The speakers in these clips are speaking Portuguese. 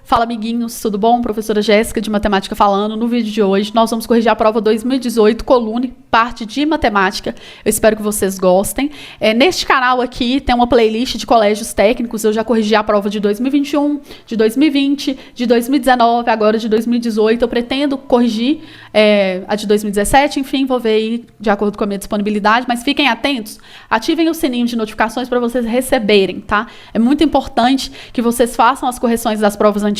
Fala, amiguinhos, tudo bom? Professora Jéssica de Matemática falando. No vídeo de hoje, nós vamos corrigir a prova 2018, coluna, parte de Matemática. Eu espero que vocês gostem. Neste canal aqui tem uma playlist de colégios técnicos. Eu já corrigi a prova de 2021, de 2020, de 2019, agora de 2018. Eu pretendo corrigir a de 2017, enfim, vou ver aí de acordo com a minha disponibilidade. Mas fiquem atentos, ativem o sininho de notificações para vocês receberem, tá? É muito importante que vocês façam as correções das provas antigas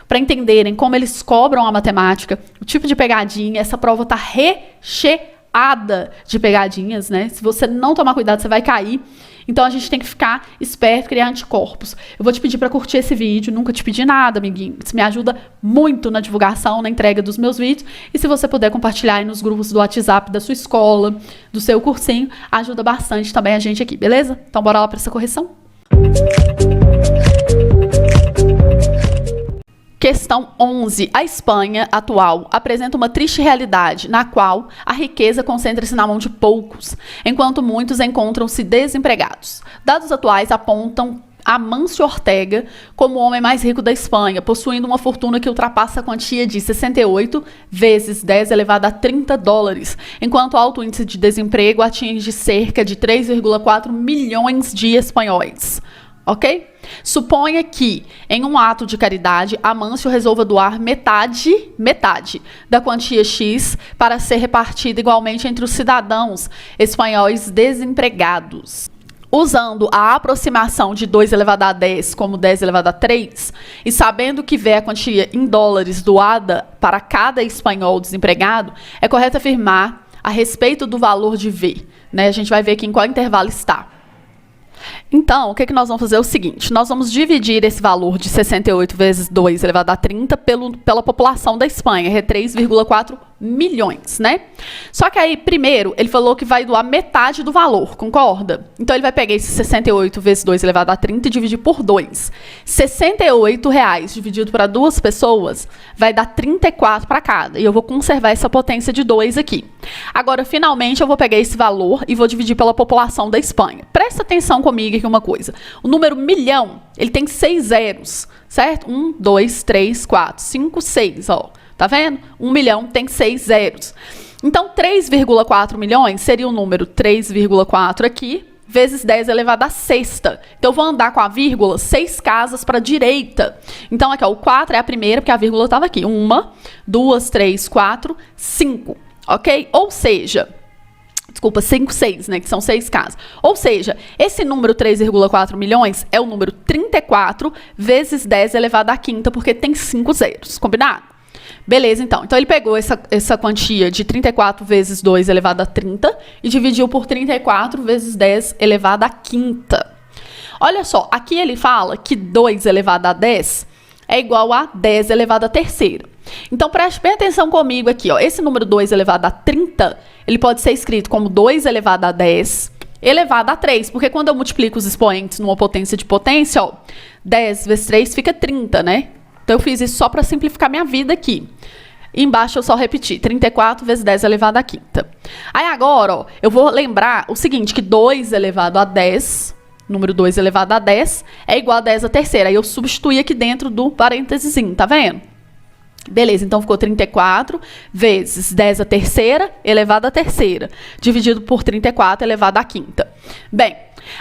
para entenderem como eles cobram a matemática, o tipo de pegadinha. Essa prova tá recheada de pegadinhas, né? Se você não tomar cuidado, você vai cair. Então a gente tem que ficar esperto, criar anticorpos. Eu vou te pedir para curtir esse vídeo, nunca te pedi nada, amiguinho. Isso me ajuda muito na divulgação, na entrega dos meus vídeos. E se você puder compartilhar aí nos grupos do WhatsApp da sua escola, do seu cursinho, ajuda bastante também a gente aqui, beleza? Então bora lá para essa correção? Questão 11. A Espanha atual apresenta uma triste realidade na qual a riqueza concentra-se na mão de poucos, enquanto muitos encontram-se desempregados. Dados atuais apontam Amancio Ortega como o homem mais rico da Espanha, possuindo uma fortuna que ultrapassa a quantia de 68 vezes 10 elevado a 30 dólares, enquanto o alto índice de desemprego atinge cerca de 3,4 milhões de espanhóis. Ok? Suponha que, em um ato de caridade, Amancio resolva doar metade da quantia X para ser repartida igualmente entre os cidadãos espanhóis desempregados. Usando a aproximação de 2 elevado a 10 como 10 elevado a 3, e sabendo que vê a quantia em dólares doada para cada espanhol desempregado, é correto afirmar a respeito do valor de V. Né? A gente vai ver aqui em qual intervalo está. Então, o que nós vamos fazer é o seguinte, nós vamos dividir esse valor de 68 vezes 2 elevado a 30 pela população da Espanha, é 3,4 milhões, né? Só que aí, primeiro, ele falou que vai doar metade do valor, concorda? Então, ele vai pegar esse 68 vezes 2 elevado a 30 e dividir por 2. R$68 dividido para duas pessoas vai dar 34 para cada. E eu vou conservar essa potência de 2 aqui. Agora, finalmente, eu vou pegar esse valor e vou dividir pela população da Espanha. Presta atenção comigo aqui uma coisa. O número milhão, ele tem 6 zeros, certo? 1, 2, 3, 4, 5, 6, ó. Tá vendo? 1 milhão tem 6 zeros. Então, 3,4 milhões seria o número 3,4 aqui, vezes 10 elevado a sexta. Então, eu vou andar com a vírgula 6 casas para a direita. Então, aqui, ó, o 4 é a primeira, porque a vírgula estava aqui. 1, 2, 3, 4, 5. Ok? Ou seja, desculpa, 5, 6, né? Que são 6 casas. Ou seja, esse número 3,4 milhões é o número 34 vezes 10 elevado à quinta, porque tem 5 zeros. Combinado? Beleza, então. Então, ele pegou essa quantia de 34 vezes 2 elevado a 30 e dividiu por 34 vezes 10 elevado à quinta. Olha só, aqui ele fala que 2 elevado a 10 é igual a 10 elevado à terceira. Então, preste bem atenção comigo aqui, ó. Esse número 2 elevado a 30, ele pode ser escrito como 2 elevado a 10 elevado a 3, porque quando eu multiplico os expoentes numa potência de potência, ó, 10 vezes 3 fica 30, né? Então, eu fiz isso só para simplificar minha vida aqui. E embaixo eu só repeti, 34 vezes 10 elevado à quinta. Aí agora, ó, eu vou lembrar o seguinte, que 2 elevado a 10, número 2 elevado a 10, é igual a 10 à terceira. Aí eu substituí aqui dentro do parênteses, tá vendo? Beleza, então ficou 34 vezes 10 à terceira elevado à terceira, dividido por 34 elevado à quinta. Bem,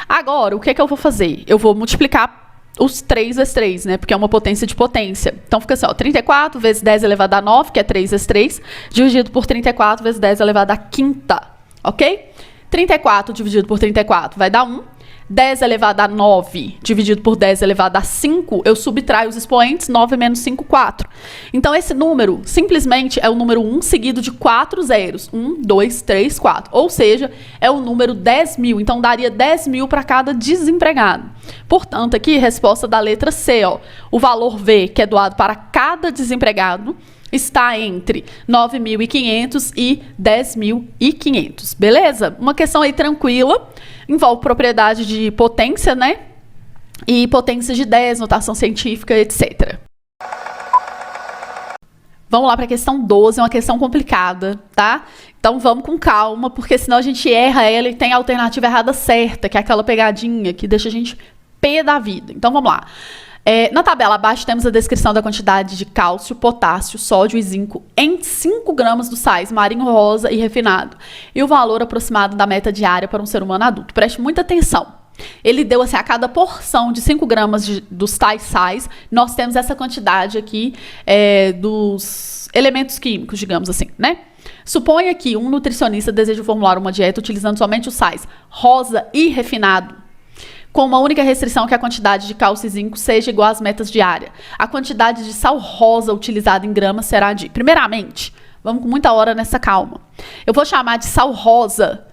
agora o que eu vou fazer? Eu vou multiplicar os 3 vezes 3, né? Porque é uma potência de potência. Então, fica assim, ó, 34 vezes 10 elevado a 9, que é 3 vezes 3, dividido por 34 vezes 10 elevado à quinta, ok? 34 dividido por 34 vai dar 1. 10 elevado a 9 dividido por 10 elevado a 5, eu subtraio os expoentes, 9 menos 5, 4. Então, esse número, simplesmente, é o número 1 seguido de 4 zeros. 1, 2, 3, 4. Ou seja, é o número 10.000. Então, daria 10.000 para cada desempregado. Portanto, aqui, resposta da letra C, ó. O valor V, que é doado para cada desempregado, está entre 9.500 e 10.500. Beleza? Uma questão aí tranquila. Envolve propriedade de potência, né? E potência de 10, notação científica, etc. Vamos lá para a questão 12, é uma questão complicada, tá? Então vamos com calma, porque senão a gente erra ela e tem a alternativa errada certa, que é aquela pegadinha que deixa a gente pé da vida. Então vamos lá. Na tabela abaixo temos a descrição da quantidade de cálcio, potássio, sódio e zinco em 5 gramas dos sais marinho rosa e refinado e o valor aproximado da meta diária para um ser humano adulto. Preste muita atenção. Ele deu assim, a cada porção de 5 gramas dos tais sais, nós temos essa quantidade aqui dos elementos químicos, digamos assim, né? Suponha que um nutricionista deseja formular uma dieta utilizando somente os sais rosa e refinado, com uma única restrição que a quantidade de cálcio e zinco seja igual às metas diárias. A quantidade de sal rosa utilizada em gramas será de... Primeiramente, vamos com muita hora nessa calma. Eu vou chamar de sal rosa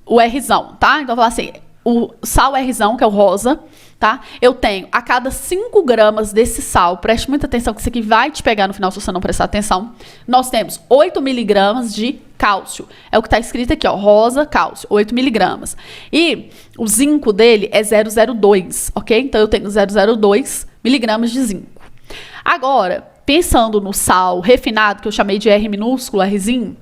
o Rzão, tá? Então, eu vou falar assim, o sal Rzão, que é o rosa, tá? Eu tenho a cada 5 gramas desse sal, preste muita atenção que isso aqui vai te pegar no final se você não prestar atenção, nós temos 8 miligramas de cálcio. É o que está escrito aqui, ó, rosa, cálcio, 8 miligramas. E o zinco dele é 0,02, ok? Então, eu tenho 0,02 miligramas de zinco. Agora, pensando no sal refinado, que eu chamei de R minúsculo, Rzinho,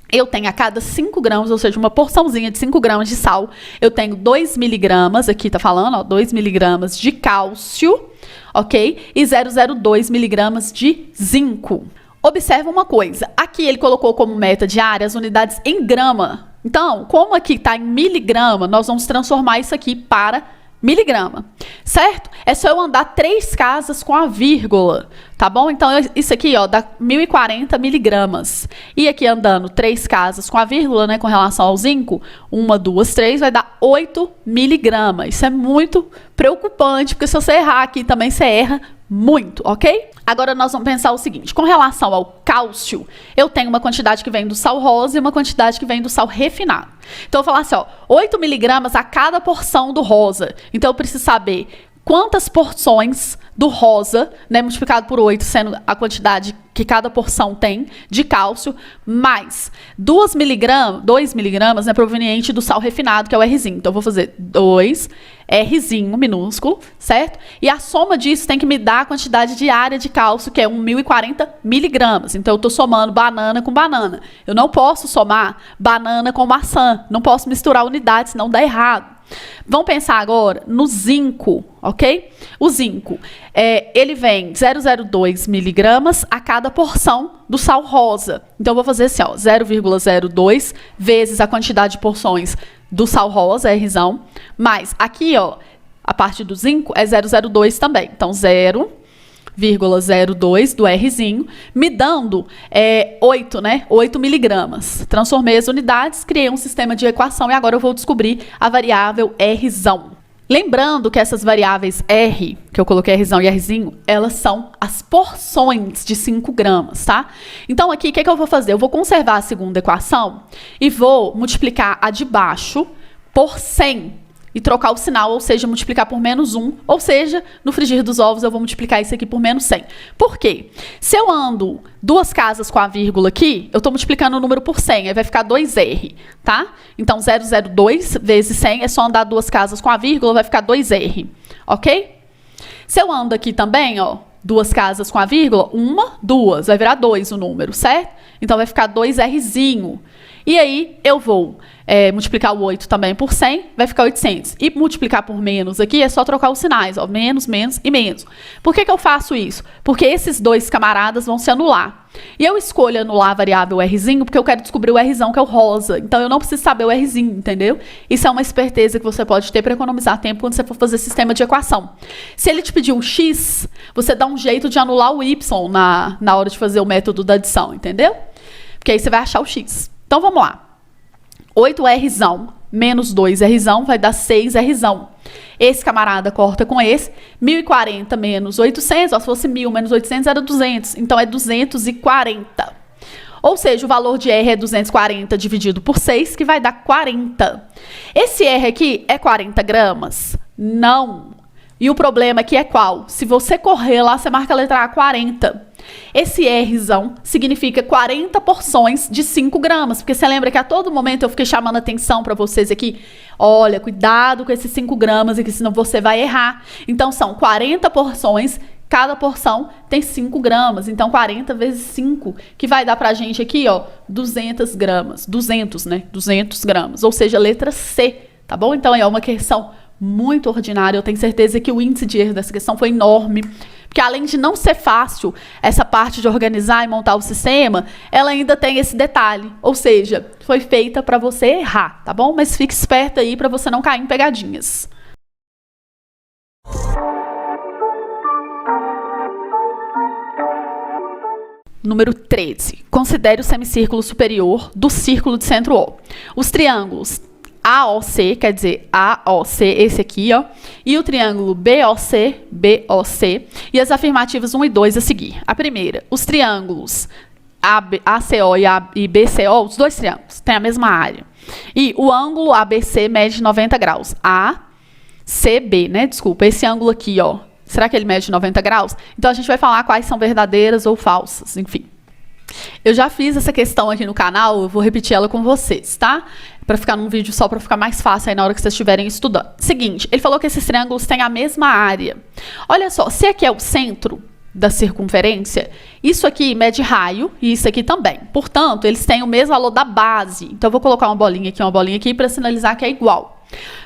eu tenho a cada 5 gramas, ou seja, uma porçãozinha de 5 gramas de sal, eu tenho 2 miligramas, aqui tá falando, ó, 2 miligramas de cálcio, ok? E 0,02 miligramas de zinco. Observa uma coisa, aqui ele colocou como meta diária as unidades em grama. Então, como aqui está em miligrama, nós vamos transformar isso aqui para miligrama, certo? É só eu andar 3 casas com a vírgula, tá bom? Então, isso aqui, ó, dá 1040 miligramas. E aqui andando 3 casas com a vírgula, né, com relação ao zinco, 1, 2, 3, vai dar 8 miligramas. Isso é muito preocupante, porque se você errar aqui também, você erra muito, ok? Agora nós vamos pensar o seguinte, com relação ao cálcio, eu tenho uma quantidade que vem do sal rosa e uma quantidade que vem do sal refinado. Então eu vou falar assim, ó, 8 miligramas a cada porção do rosa. Então eu preciso saber quantas porções do rosa, né, multiplicado por 8, sendo a quantidade que cada porção tem de cálcio, mais 2 miligramas, né, proveniente do sal refinado, que é o Rzinho. Então, eu vou fazer 2 Rzinho minúsculo, certo? E a soma disso tem que me dar a quantidade diária de cálcio, que é 1040 miligramas. Então, eu estou somando banana com banana. Eu não posso somar banana com maçã. Não posso misturar unidades, senão dá errado. Vamos pensar agora no zinco, ok? O zinco, ele vem 0,02 miligramas a cada porção do sal rosa. Então, eu vou fazer assim, ó, 0,02 vezes a quantidade de porções do sal rosa, Rzão, mais aqui, ó, a parte do zinco é 0,02 também. Então, 0,02 do Rzinho, me dando 8, né? 8 miligramas. Transformei as unidades, criei um sistema de equação e agora eu vou descobrir a variável Rzão. Lembrando que essas variáveis R, que eu coloquei Rzão e Rzinho, elas são as porções de 5 gramas, tá? Então, aqui, o que eu vou fazer? Eu vou conservar a segunda equação e vou multiplicar a de baixo por 100 e trocar o sinal, ou seja, multiplicar por menos 1, ou seja, no frigir dos ovos eu vou multiplicar isso aqui por menos 100. Por quê? Se eu ando 2 casas com a vírgula aqui, eu estou multiplicando o número por 100, aí vai ficar 2R, tá? Então, 0,02 vezes 100 é só andar 2 casas com a vírgula, vai ficar 2R, ok? Se eu ando aqui também, ó, 2 casas com a vírgula, 1, 2, vai virar 2 o número, certo? Então, vai ficar 2Rzinho. E aí, eu vou multiplicar o 8 também por 100, vai ficar 800. E multiplicar por menos aqui é só trocar os sinais, ó, menos, menos e menos. Por que eu faço isso? Porque esses dois camaradas vão se anular. E eu escolho anular a variável Rzinho porque eu quero descobrir o Rzão, que é o rosa. Então, eu não preciso saber o Rzinho, entendeu? Isso é uma esperteza que você pode ter para economizar tempo quando você for fazer sistema de equação. Se ele te pedir um X, você dá um jeito de anular o Y na hora de fazer o método da adição, entendeu? Porque aí você vai achar o X. Então, vamos lá. 8Rzão menos 2Rzão vai dar 6Rzão. Esse camarada corta com esse. 1040 menos 800, ó, se fosse 1000 menos 800 era 200. Então, é 240. Ou seja, o valor de R é 240 dividido por 6, que vai dar 40. Esse R aqui é 40 gramas? Não. E o problema aqui é qual? Se você correr lá, você marca a letra A, 40. Esse Rzão significa 40 porções de 5 gramas. Porque você lembra que a todo momento eu fiquei chamando atenção para vocês aqui. Olha, cuidado com esses 5 gramas aqui, senão você vai errar. Então, são 40 porções. Cada porção tem 5 gramas. Então, 40 vezes 5, que vai dar pra gente aqui, ó, 200 gramas. 200, né? 200 gramas. Ou seja, letra C, tá bom? Então, é uma questão muito ordinária. Eu tenho certeza que o índice de erro dessa questão foi enorme, porque além de não ser fácil essa parte de organizar e montar o sistema, ela ainda tem esse detalhe, ou seja, foi feita para você errar, tá bom? Mas fique esperta aí para você não cair em pegadinhas. Número 13. Considere o semicírculo superior do círculo de centro O. Os triângulos AOC, quer dizer, AOC, esse aqui, ó, e o triângulo BOC, BOC, e as afirmativas 1 e 2 a seguir. A primeira, os triângulos ACO e BCO, os dois triângulos, têm a mesma área. E o ângulo ABC mede 90 graus. ACB, né? Desculpa, esse ângulo aqui, ó. Será que ele mede 90 graus? Então, a gente vai falar quais são verdadeiras ou falsas, enfim. Eu já fiz essa questão aqui no canal, eu vou repetir ela com vocês, tá? Para ficar num vídeo só, para ficar mais fácil aí na hora que vocês estiverem estudando. Seguinte, ele falou que esses triângulos têm a mesma área. Olha só, se aqui é o centro da circunferência, isso aqui mede raio e isso aqui também. Portanto, eles têm o mesmo valor da base. Então, eu vou colocar uma bolinha aqui para sinalizar que é igual.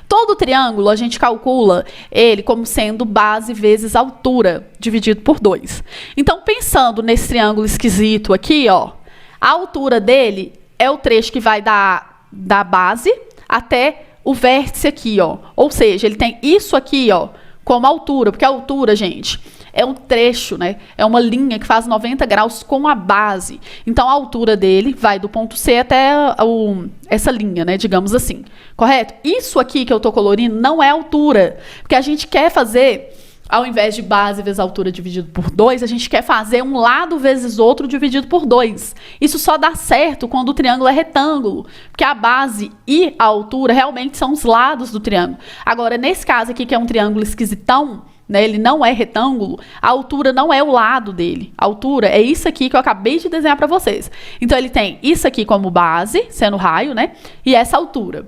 Todo triângulo, a gente calcula ele como sendo base vezes altura, dividido por 2. Então, pensando nesse triângulo esquisito aqui, ó, a altura dele é o trecho que vai da base até o vértice aqui, ó. Ou seja, ele tem isso aqui, ó, como altura, porque a altura, gente, é um trecho, né? É uma linha que faz 90 graus com a base. Então, a altura dele vai do ponto C até essa linha, né? Digamos assim. Correto? Isso aqui que eu tô colorindo não é altura. Porque a gente quer fazer, ao invés de base vezes altura dividido por 2, a gente quer fazer um lado vezes outro dividido por 2. Isso só dá certo quando o triângulo é retângulo. Porque a base e a altura realmente são os lados do triângulo. Agora, nesse caso aqui, que é um triângulo esquisitão, né, ele não é retângulo, a altura não é o lado dele. A altura é isso aqui que eu acabei de desenhar para vocês. Então, ele tem isso aqui como base, sendo raio, né? E essa altura.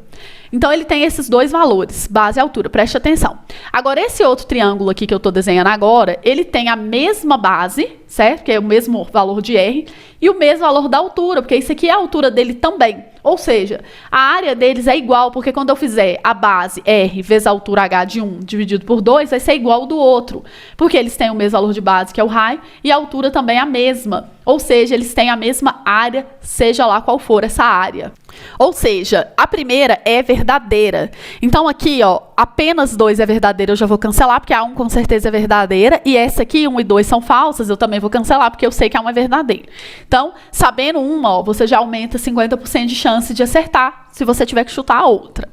Então, ele tem esses dois valores, base e altura. Preste atenção. Agora, esse outro triângulo aqui que eu estou desenhando agora, ele tem a mesma base, certo? Que é o mesmo valor de R, e o mesmo valor da altura, porque isso aqui é a altura dele também. Ou seja, a área deles é igual, porque quando eu fizer a base R vezes a altura H de um dividido por 2, vai ser igual ao do outro. Porque eles têm o mesmo valor de base, que é o raio, e a altura também é a mesma. Ou seja, eles têm a mesma área, seja lá qual for essa área. Ou seja, a primeira é verdadeira. Então, aqui, ó, apenas 2 é verdadeira, eu já vou cancelar, porque a 1 com certeza é verdadeira. E essa aqui, 1 e 2 são falsas, eu também vou cancelar, porque eu sei que a 1 é verdadeira. Então, sabendo uma, ó, você já aumenta 50% de chance de acertar, se você tiver que chutar a outra.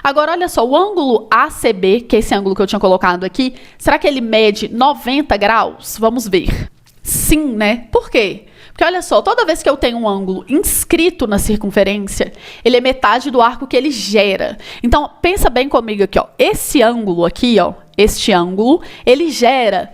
Agora, olha só, o ângulo ACB, que é esse ângulo que eu tinha colocado aqui, será que ele mede 90 graus? Vamos ver. Sim, né? Por quê? Porque olha só, toda vez que eu tenho um ângulo inscrito na circunferência, ele é metade do arco que ele gera. Então, pensa bem comigo aqui, ó. Esse ângulo aqui, ó, este ângulo, ele gera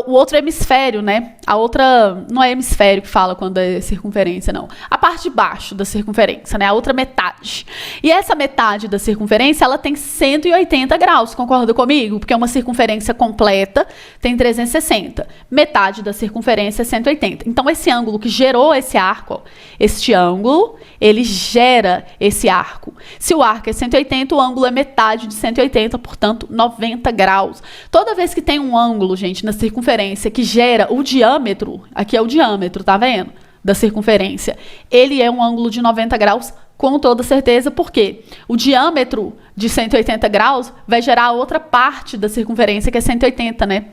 o outro hemisfério, né? A outra, não é hemisfério que fala quando é circunferência, não. A parte de baixo da circunferência, né? A outra metade. E essa metade da circunferência, ela tem 180 graus, concorda comigo? Porque uma circunferência completa tem 360. Metade da circunferência é 180. Então, esse ângulo que gerou esse arco, ó, este ângulo, ele gera esse arco. Se o arco é 180, o ângulo é metade de 180, portanto, 90 graus. Toda vez que tem um ângulo, gente, na circunferência que gera o diâmetro, aqui é o diâmetro, tá vendo? Da circunferência. Ele é um ângulo de 90 graus com toda certeza, porque o diâmetro de 180 graus vai gerar a outra parte da circunferência, que é 180, né?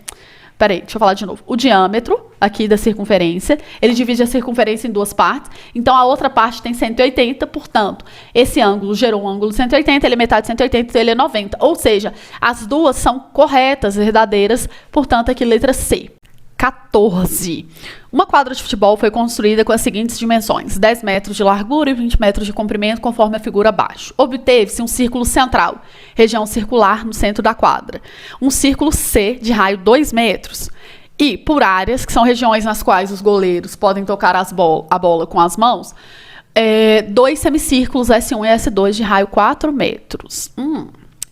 Peraí, deixa eu falar de novo. O diâmetro aqui da circunferência, ele divide a circunferência em duas partes, então a outra parte tem 180, portanto, esse ângulo gerou um ângulo de 180, ele é metade de 180, então ele é 90. Ou seja, as duas são corretas, verdadeiras, portanto, aqui letra C. 14. Uma quadra de futebol foi construída com as seguintes dimensões: 10 metros de largura e 20 metros de comprimento, conforme a figura abaixo. Obteve-se um círculo central, região circular no centro da quadra. Um círculo C de raio 2 metros. E, por áreas, que são regiões nas quais os goleiros podem tocar a bola com as mãos, 2 semicírculos S1 e S2 de raio 4 metros.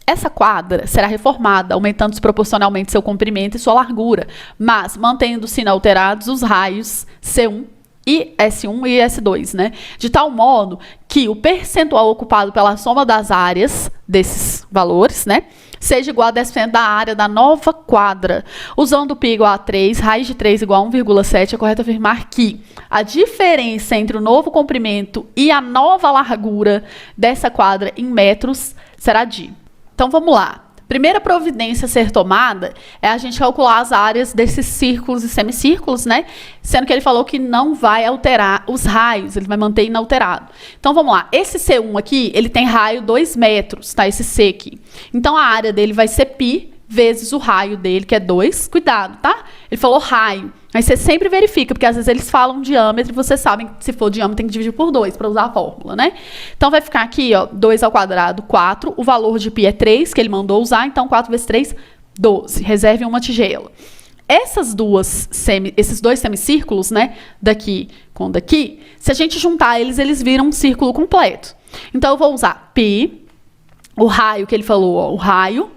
Essa quadra será reformada, aumentando desproporcionalmente seu comprimento e sua largura, mas mantendo-se inalterados os raios C1 e S1 e S2, né? De tal modo que o percentual ocupado pela soma das áreas desses valores, né, seja igual a 10% da área da nova quadra. Usando o π igual a 3, raiz de 3 igual a 1,7, é correto afirmar que a diferença entre o novo comprimento e a nova largura dessa quadra em metros será de... Então, vamos lá. Primeira providência a ser tomada é a gente calcular as áreas desses círculos e semicírculos, né? Sendo que ele falou que não vai alterar os raios, ele vai manter inalterado. Então, vamos lá. Esse C1 aqui, ele tem raio 2 metros, tá? Esse C aqui. Então, a área dele vai ser π vezes o raio dele, que é 2. Cuidado, tá? Ele falou raio. Aí você sempre verifica, porque às vezes eles falam diâmetro e vocês sabem que se for diâmetro tem que dividir por 2 para usar a fórmula, né? Então vai ficar aqui, ó, 2 ao quadrado, 4. O valor de π é 3, que ele mandou usar, então 4 vezes 3, 12. Reserve uma tigela. Esses dois semicírculos, né, daqui com daqui, se a gente juntar eles viram um círculo completo. Então eu vou usar π, o raio que ele falou, ó, o raio.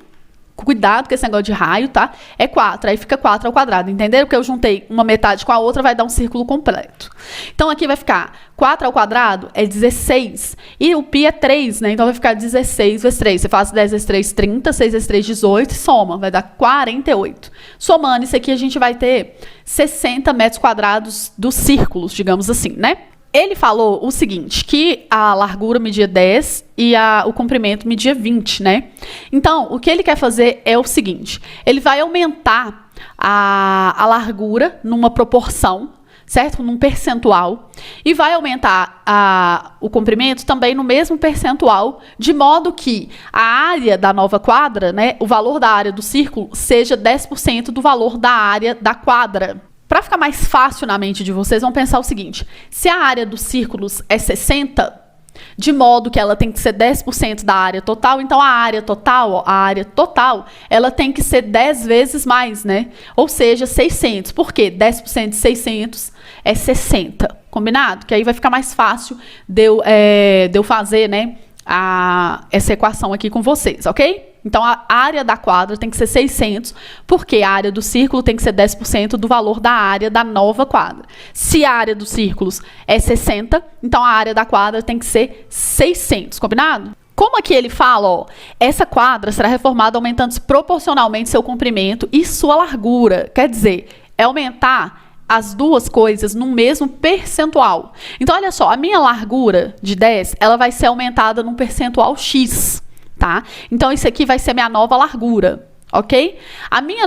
Cuidado com esse negócio de raio, tá? É 4, aí fica 4 ao quadrado, entenderam? Porque eu juntei uma metade com a outra, vai dar um círculo completo. Então, aqui vai ficar 4 ao quadrado é 16, e o π é 3, né? Então, vai ficar 16 vezes 3. Você faz 10 vezes 3, 30, 6 vezes 3, 18, e soma, vai dar 48. Somando isso aqui, a gente vai ter 60 metros quadrados dos círculos, digamos assim, né? Ele falou o seguinte, que a largura media 10 e o comprimento media 20, né? Então, o que ele quer fazer é o seguinte, ele vai aumentar a largura numa proporção, certo? Num percentual, e vai aumentar o comprimento também no mesmo percentual, de modo que a área da nova quadra, né, o valor da área do círculo, seja 10% do valor da área da quadra. Para ficar mais fácil na mente de vocês, vão pensar o seguinte, se a área dos círculos é 60, de modo que ela tem que ser 10% da área total, então a área total, ela tem que ser 10 vezes mais, né? Ou seja, 600. Por quê? 10% de 600 é 60. Combinado? Que aí vai ficar mais fácil de eu fazer, né, essa equação aqui com vocês, ok? Então, a área da quadra tem que ser 600, porque a área do círculo tem que ser 10% do valor da área da nova quadra. Se a área dos círculos é 60, então a área da quadra tem que ser 600, combinado? Como aqui ele fala, ó, essa quadra será reformada aumentando proporcionalmente seu comprimento e sua largura. Quer dizer, é aumentar as duas coisas no mesmo percentual. Então, olha só, a minha largura de 10, ela vai ser aumentada num percentual X. Tá? Então, isso aqui vai ser minha nova largura, ok?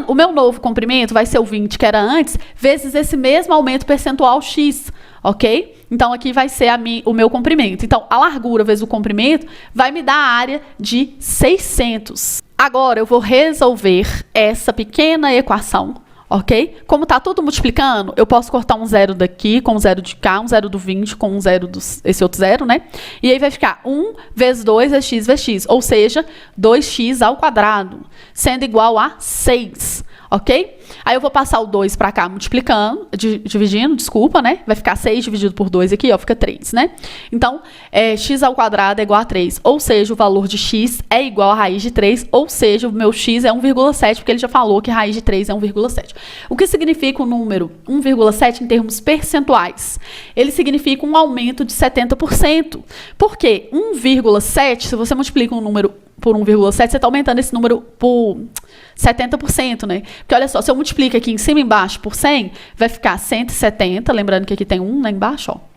O meu novo comprimento vai ser o 20, que era antes, vezes esse mesmo aumento percentual X, ok? Então, aqui vai ser o meu comprimento. Então, a largura vezes o comprimento vai me dar a área de 600. Agora, eu vou resolver essa pequena equação, ok? Como está tudo multiplicando, eu posso cortar um zero daqui com um zero de cá, um zero do 20 com um zero esse outro zero, né? E aí vai ficar 1 vezes 2 é x vezes x, ou seja, 2x ao quadrado, sendo igual a 6, ok? Aí eu vou passar o 2 para cá multiplicando, dividindo, desculpa, né? Vai ficar 6 dividido por 2 aqui, ó, fica 3, né? Então, x ao quadrado é igual a 3, ou seja, o valor de x é igual a raiz de 3, ou seja, o meu x é 1,7, porque ele já falou que raiz de 3 é 1,7. O que significa o número 1,7 em termos percentuais? Ele significa um aumento de 70%. Por quê? 1,7, se você multiplica um número por 1,7, você está aumentando esse número por 70%, né? Porque olha só, se eu multiplico aqui em cima e embaixo por 100, vai ficar 170, lembrando que aqui tem 1 lá embaixo, ó.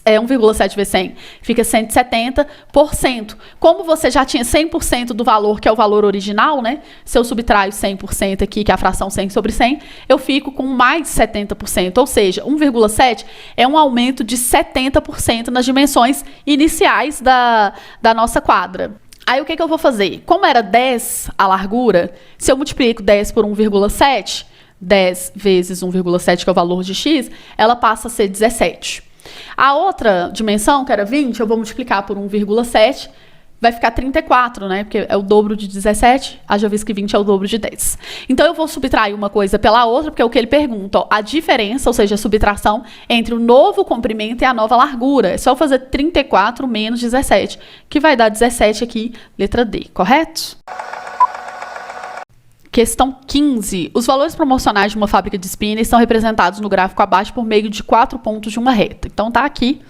É 1,7 vezes 100, fica 170%. Como você já tinha 100% do valor, que é o valor original, né? Se eu subtraio 100% aqui, que é a fração 100 sobre 100, eu fico com mais 70%. Ou seja, 1,7 é um aumento de 70% nas dimensões iniciais da nossa quadra. Aí, o que eu vou fazer? Como era 10 a largura, se eu multiplico 10 por 1,7, 10 vezes 1,7, que é o valor de x, ela passa a ser 17. A outra dimensão, que era 20, eu vou multiplicar por 1,7, vai ficar 34, né? Porque é o dobro de 17, haja visto que 20 é o dobro de 10. Então, eu vou subtrair uma coisa pela outra, porque é o que ele pergunta, ó, a diferença, ou seja, a subtração entre o novo comprimento e a nova largura. É só eu fazer 34 menos 17, que vai dar 17 aqui, letra D, correto? Questão 15. Os valores promocionais de uma fábrica de spinners são representados no gráfico abaixo por meio de 4 pontos de uma reta. Então, tá aqui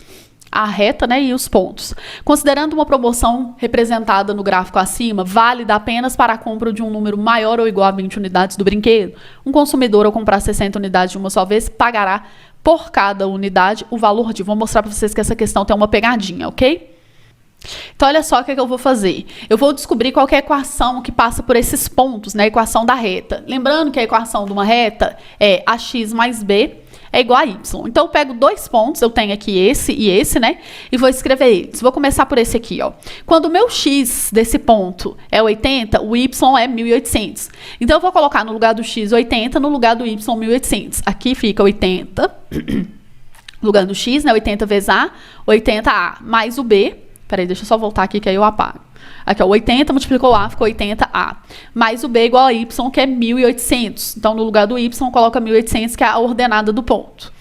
a reta, né, e os pontos. Considerando uma promoção representada no gráfico acima, válida apenas para a compra de um número maior ou igual a 20 unidades do brinquedo, um consumidor, ao comprar 60 unidades de uma só vez, pagará por cada unidade o valor de... Vou mostrar para vocês que essa questão tem uma pegadinha, ok? Então, olha só o que eu vou fazer. Eu vou descobrir qual que é a equação que passa por esses pontos, né? A equação da reta. Lembrando que a equação de uma reta é ax mais b é igual a y. Então, eu pego 2 pontos, eu tenho aqui esse e esse, né? E vou escrever eles. Vou começar por esse aqui, ó. Quando o meu x desse ponto é 80, o y é 1.800. Então, eu vou colocar no lugar do x 80, no lugar do y 1.800. Aqui fica 80, no lugar do x, né? 80 vezes a, 80a, mais o b. Peraí, deixa eu só voltar aqui que aí eu apago. Aqui, ó, 80 multiplicou a, ficou 80a. Mais o b igual a y, que é 1.800. Então, no lugar do y, coloca 1.800, que é a ordenada do ponto.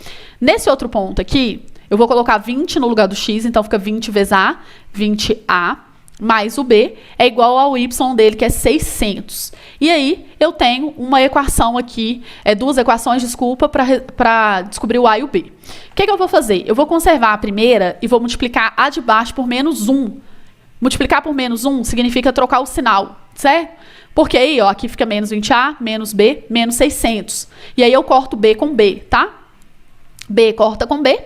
Nesse outro ponto aqui, eu vou colocar 20 no lugar do x, então fica 20 vezes a, 20a, mais o b, é igual ao y dele, que é 600. E aí, eu tenho uma equação aqui, 2 equações, desculpa, para descobrir o a e o b. O que eu vou fazer? Eu vou conservar a primeira e vou multiplicar a de baixo por menos 1. Multiplicar por menos 1 significa trocar o sinal, certo? Porque aí, ó, aqui fica menos 20a, menos b, menos 600. E aí eu corto b com b, tá? B corta com b.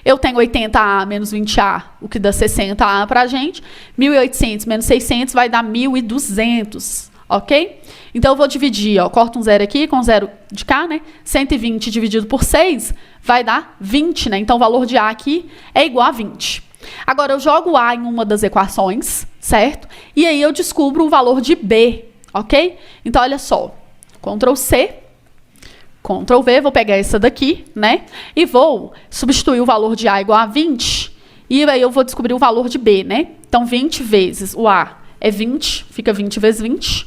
Eu tenho 80a menos 20a, o que dá 60a pra gente. 1.800 menos 600 vai dar 1.200, ok? Então, eu vou dividir, ó, corto um zero aqui com zero de cá, né? 120 dividido por 6 vai dar 20, né? Então, o valor de a aqui é igual a 20. Agora, eu jogo a em uma das equações, certo? E aí, eu descubro o valor de b, ok? Então, olha só. Ctrl C. Ctrl V, vou pegar essa daqui, né? E vou substituir o valor de a igual a 20. E aí eu vou descobrir o valor de b, né? Então, 20 vezes o a é 20, fica 20 vezes 20.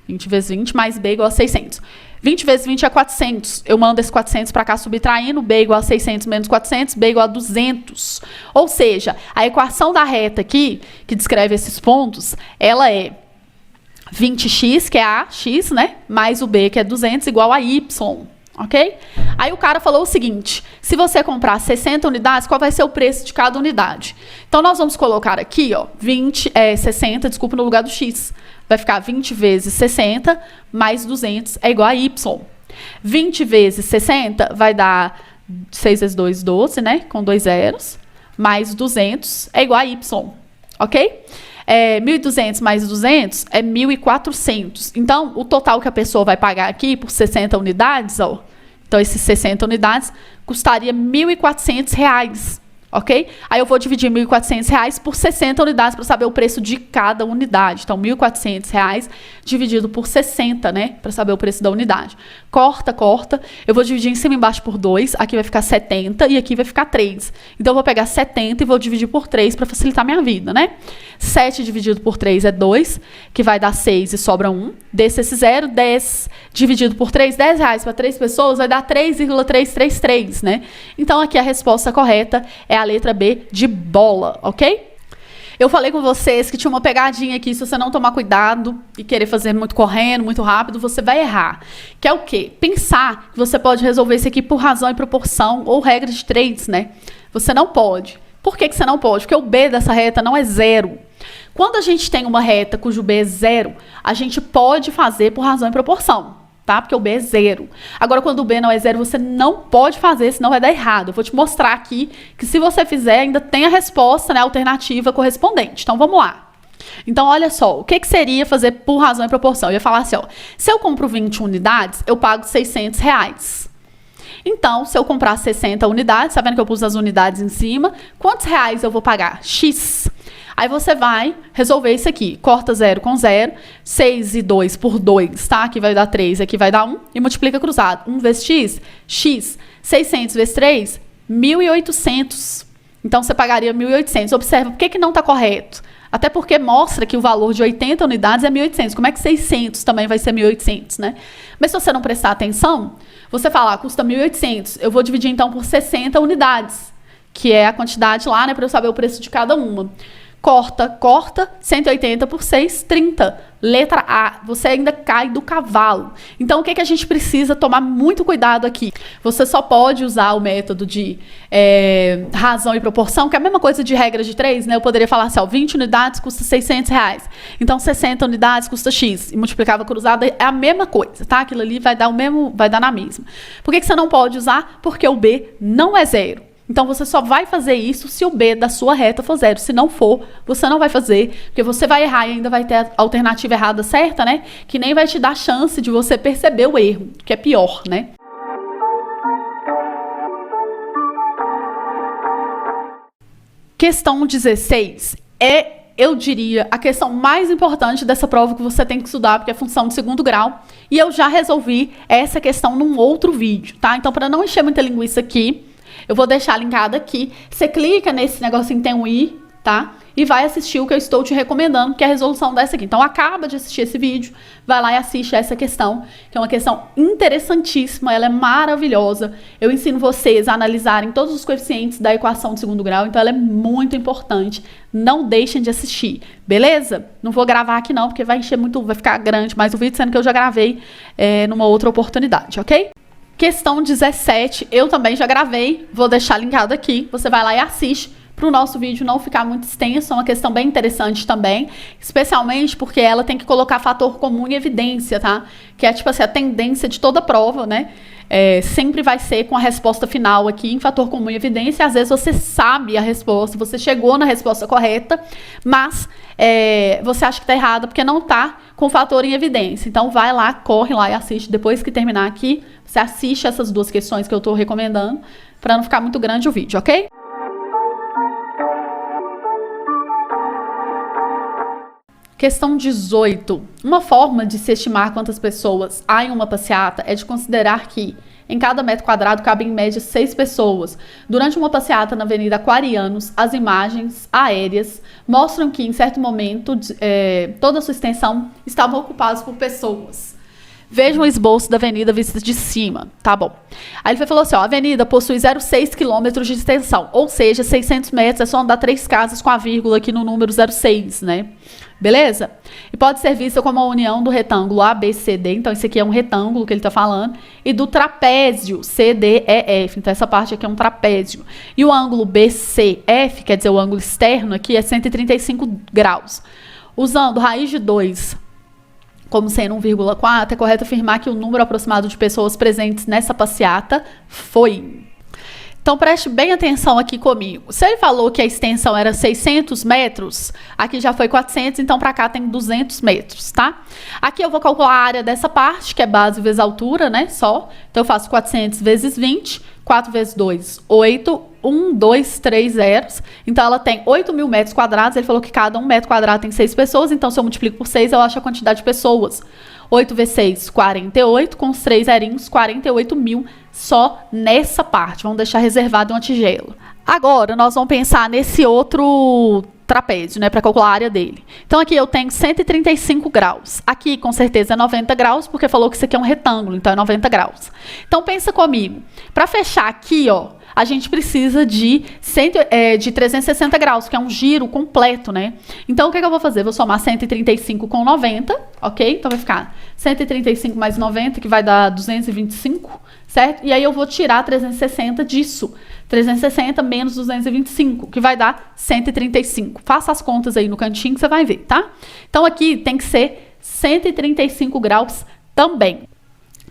20 vezes 20 mais b igual a 600. 20 vezes 20 é 400. Eu mando esse 400 para cá subtraindo. B igual a 600 menos 400, b igual a 200. Ou seja, a equação da reta aqui, que descreve esses pontos, ela é 20x, que é a x, né? Mais o b, que é 200, igual a y. Ok? Aí o cara falou o seguinte: se você comprar 60 unidades, qual vai ser o preço de cada unidade? Então, nós vamos colocar aqui, ó, 60, desculpa, no lugar do x. Vai ficar 20 vezes 60 mais 200 é igual a y. 20 vezes 60 vai dar 6 vezes 2, 12, né? Com 2 zeros. Mais 200 é igual a y. Ok? 1.200 mais 200 é 1.400. Então, o total que a pessoa vai pagar aqui por 60 unidades, ó, então esses 60 unidades, custaria R$ 1.400, ok? Aí eu vou dividir R$ 1.400 por 60 unidades para saber o preço de cada unidade. Então, R$ 1.400 dividido por 60, né? Para saber o preço da unidade. Corta, corta. Eu vou dividir em cima e embaixo por 2. Aqui vai ficar 70 e aqui vai ficar 3. Então, eu vou pegar 70 e vou dividir por 3 para facilitar a minha vida, né? 7 dividido por 3 é 2, que vai dar 6 e sobra 1. Desce esse 0, 10 dividido por 3, R$10 para 3 pessoas, vai dar 3,333, né? Então, aqui a resposta correta é a letra B de bola, ok? Eu falei com vocês que tinha uma pegadinha aqui, se você não tomar cuidado e querer fazer muito correndo, muito rápido, você vai errar. Que é o quê? Pensar que você pode resolver isso aqui por razão e proporção ou regra de 3, né? Você não pode. Por que você não pode? Porque o B dessa reta não é 0. Quando a gente tem uma reta cujo B é 0, a gente pode fazer por razão e proporção, tá? Porque o B é 0. Agora, quando o B não é 0, você não pode fazer, senão vai dar errado. Eu vou te mostrar aqui que se você fizer, ainda tem a resposta, né, alternativa correspondente. Então, vamos lá. Então, olha só, o que seria fazer por razão e proporção? Eu ia falar assim, ó, se eu compro 20 unidades, eu pago R$600. Então, se eu comprar 60 unidades, tá vendo que eu pus as unidades em cima? Quantos reais eu vou pagar? X. Aí você vai resolver isso aqui. Corta 0 com 0. 6 e 2 por 2, tá? Aqui vai dar 3, aqui vai dar 1. E multiplica cruzado. 1 vezes x, x. 600 vezes 3, 1.800. Então, você pagaria 1.800. Observa, por que não está correto? Até porque mostra que o valor de 80 unidades é 1.800. Como é que 600 também vai ser 1.800, né? Mas se você não prestar atenção, você fala, custa 1.800. Eu vou dividir, então, por 60 unidades, que é a quantidade lá, né, para eu saber o preço de cada uma. Corta 180 por 6, 30. Letra A, você ainda cai do cavalo. Então, o que a gente precisa tomar muito cuidado aqui? Você só pode usar o método de razão e proporção, que é a mesma coisa de regra de 3, né? Eu poderia falar assim, ó, 20 unidades custa R$600. Então, 60 unidades custa X. E multiplicava cruzada é a mesma coisa, tá? Aquilo ali vai dar na mesma. Por que você não pode usar? Porque o B não é zero. Então, você só vai fazer isso se o B da sua reta for zero. Se não for, você não vai fazer, porque você vai errar e ainda vai ter a alternativa errada certa, né? Que nem vai te dar chance de você perceber o erro, que é pior, né? Questão 16 eu diria, a questão mais importante dessa prova que você tem que estudar, porque é função de segundo grau. E eu já resolvi essa questão num outro vídeo, tá? Então, para não encher muita linguiça aqui, eu vou deixar linkado aqui. Você clica nesse negocinho que tem um i, tá? E vai assistir o que eu estou te recomendando, que é a resolução dessa aqui. Então, acaba de assistir esse vídeo, vai lá e assiste essa questão, que é uma questão interessantíssima, ela é maravilhosa. Eu ensino vocês a analisarem todos os coeficientes da equação de segundo grau, então ela é muito importante. Não deixem de assistir, beleza? Não vou gravar aqui não, porque vai encher muito, vai ficar grande mais o vídeo, sendo que eu já gravei numa outra oportunidade, ok? Questão 17, eu também já gravei, vou deixar linkado aqui, você vai lá e assiste para o nosso vídeo não ficar muito extenso, é uma questão bem interessante também, especialmente porque ela tem que colocar fator comum em evidência, tá? Que é tipo assim, a tendência de toda prova, né? Sempre vai ser com a resposta final aqui em fator comum em evidência. Às vezes você sabe a resposta, você chegou na resposta correta, mas você acha que está errada porque não está com fator em evidência. Então vai lá, corre lá e assiste. Depois que terminar aqui, você assiste essas duas questões que eu estou recomendando, para não ficar muito grande o vídeo, ok? Questão 18. Uma forma de se estimar quantas pessoas há em uma passeata é de considerar que em cada metro quadrado cabem em média 6 pessoas. Durante uma passeata na Avenida Aquarianos, as imagens aéreas mostram que em certo momento toda a sua extensão estava ocupada por pessoas. Vejam o esboço da avenida vista de cima, tá bom. Aí ele falou assim, ó, a avenida possui 0,6 km de extensão, ou seja, 600 metros, é só andar 3 casas com a vírgula aqui no número 0,6, né? Beleza? E pode ser vista como a união do retângulo ABCD, então esse aqui é um retângulo que ele tá falando, e do trapézio CDEF, então essa parte aqui é um trapézio. E o ângulo BCF, quer dizer, o ângulo externo aqui é 135 graus. Usando raiz de 2 como sendo 1,4, é correto afirmar que o número aproximado de pessoas presentes nessa passeata foi. Então, preste bem atenção aqui comigo. Se ele falou que a extensão era 600 metros, aqui já foi 400, então para cá tem 200 metros, tá? Aqui eu vou calcular a área dessa parte, que é base vezes altura, né, só. Então, eu faço 400 vezes 20, 4 vezes 2, 8, 1, 2, 3 zeros. Então, ela tem 8.000 metros quadrados. Ele falou que cada 1 metro quadrado tem 6 pessoas. Então, se eu multiplico por 6, eu acho a quantidade de pessoas. 8 vezes 6, 48. Com os 3 zerinhos, 48.000 só nessa parte. Vamos deixar reservado uma tigela. Agora, nós vamos pensar nesse outro trapézio, né, para calcular a área dele. Então, aqui eu tenho 135 graus. Aqui, com certeza, é 90 graus, porque falou que isso aqui é um retângulo, então é 90 graus. Então, pensa comigo. Para fechar aqui, ó, a gente precisa de 360 graus, que é um giro completo, né? Então, o que eu vou fazer? Vou somar 135 com 90, ok? Então, vai ficar 135 mais 90, que vai dar 225, certo? E aí, eu vou tirar 360 disso. 360 menos 225, que vai dar 135. Faça as contas aí no cantinho que você vai ver, tá? Então, aqui tem que ser 135 graus também.